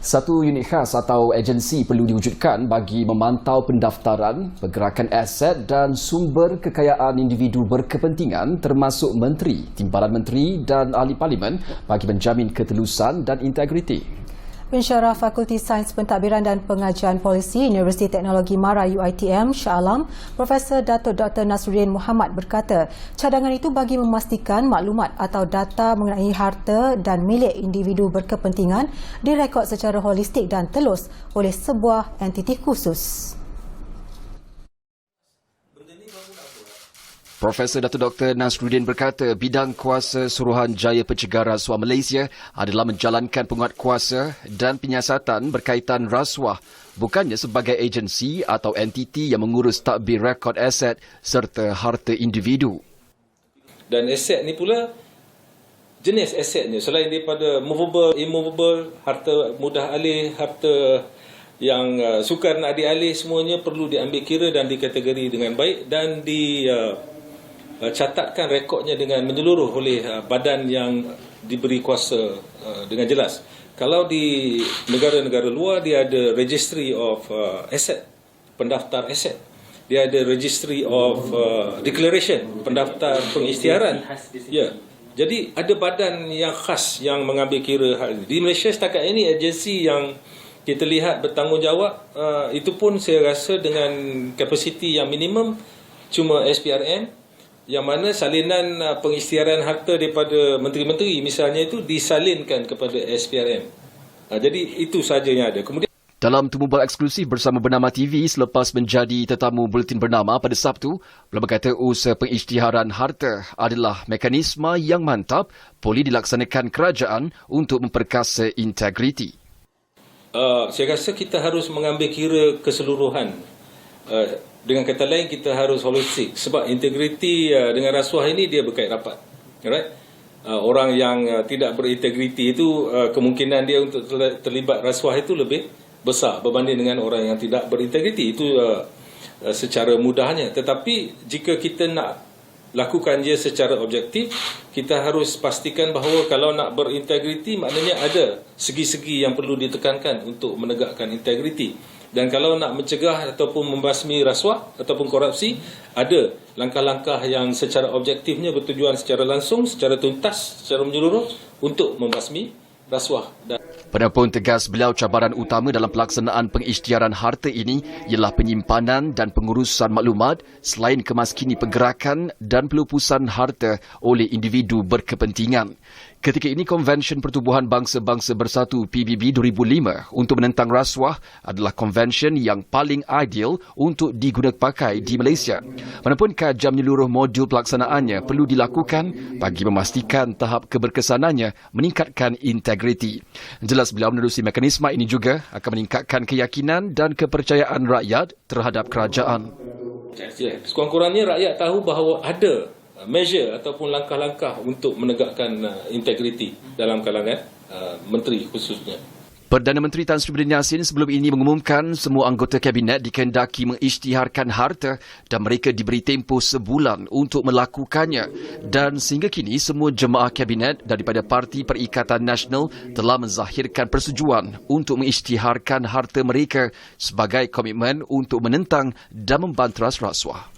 Satu unit khas atau agensi perlu diwujudkan bagi memantau pendaftaran, pergerakan aset dan sumber kekayaan individu berkepentingan termasuk menteri, timbalan menteri dan ahli parlimen bagi menjamin ketelusan dan integriti. Pensyarah Fakulti Sains Pentadbiran dan Pengajian Polisi Universiti Teknologi Mara UiTM Shah Alam, Profesor Datuk Dr. Nasruddin Muhammad berkata, cadangan itu bagi memastikan maklumat atau data mengenai harta dan milik individu berkepentingan direkod secara holistik dan telus oleh sebuah entiti khusus. Profesor Datuk Dr. Nasruddin berkata bidang kuasa Suruhanjaya Pencegah Rasuah Malaysia adalah menjalankan penguatkuasa dan penyiasatan berkaitan rasuah bukannya sebagai agensi atau entiti yang mengurus tadbir rekod aset serta harta individu. Dan aset ni pula jenis asetnya selain daripada movable, immovable, harta mudah alih, harta yang sukar nak dialih, semuanya perlu diambil kira dan dikategori dengan baik dan catatkan rekodnya dengan menyeluruh oleh badan yang diberi kuasa dengan jelas. Kalau di negara-negara luar, dia ada registry of asset, pendaftar aset. Dia ada registry of declaration, pendaftar pengisytiharan. Ya. Jadi ada badan yang khas yang mengambil kira hal ini. Di Malaysia setakat ini agensi yang kita lihat bertanggungjawab, itu pun saya rasa dengan kapasiti yang minimum cuma SPRM, yang mana salinan pengisytiharan harta daripada menteri-menteri misalnya itu disalinkan kepada SPRM. Jadi itu sahaja yang ada. Kemudian dalam tumubal eksklusif bersama Bernama TV selepas menjadi tetamu Buletin Bernama pada Sabtu, beliau berkata usaha pengisytiharan harta adalah mekanisme yang mantap boleh dilaksanakan kerajaan untuk memperkasa integriti. Saya rasa kita harus mengambil kira keseluruhan. Dengan kata lain, kita harus holistik. Sebab integriti dengan rasuah ini dia berkait rapat. Alright? Orang yang tidak berintegriti itu, kemungkinan dia untuk terlibat rasuah itu lebih besar berbanding dengan orang yang tidak berintegriti. Itu secara mudahnya. Tetapi jika kita nak lakukan dia secara objektif, kita harus pastikan bahawa kalau nak berintegriti, maknanya ada segi-segi yang perlu ditekankan untuk menegakkan integriti. Dan kalau nak mencegah ataupun membasmi rasuah ataupun korupsi, ada langkah-langkah yang secara objektifnya bertujuan secara langsung, secara tuntas, secara menyeluruh untuk membasmi rasuah. Penepun tegas beliau cabaran utama dalam pelaksanaan pengisytiharan harta ini ialah penyimpanan dan pengurusan maklumat selain kemaskini pergerakan dan pelupusan harta oleh individu berkepentingan. Ketika ini, Konvensyen Pertubuhan Bangsa-Bangsa Bersatu PBB 2005 untuk menentang rasuah adalah konvensyen yang paling ideal untuk digunapakai di Malaysia. Manapun kajian menyeluruh modul pelaksanaannya perlu dilakukan bagi memastikan tahap keberkesanannya meningkatkan integriti. Jelas beliau menerusi mekanisme ini juga akan meningkatkan keyakinan dan kepercayaan rakyat terhadap kerajaan. Ya, sekurang-kurangnya rakyat tahu bahawa ada measure ataupun langkah-langkah untuk menegakkan integriti dalam kalangan menteri khususnya. Perdana Menteri Tan Sri Muhyiddin Yassin sebelum ini mengumumkan semua anggota kabinet dikehendaki mengisytiharkan harta dan mereka diberi tempoh sebulan untuk melakukannya. Dan sehingga kini semua jemaah kabinet daripada Parti Perikatan Nasional telah menzahirkan persetujuan untuk mengisytiharkan harta mereka sebagai komitmen untuk menentang dan membanteras rasuah.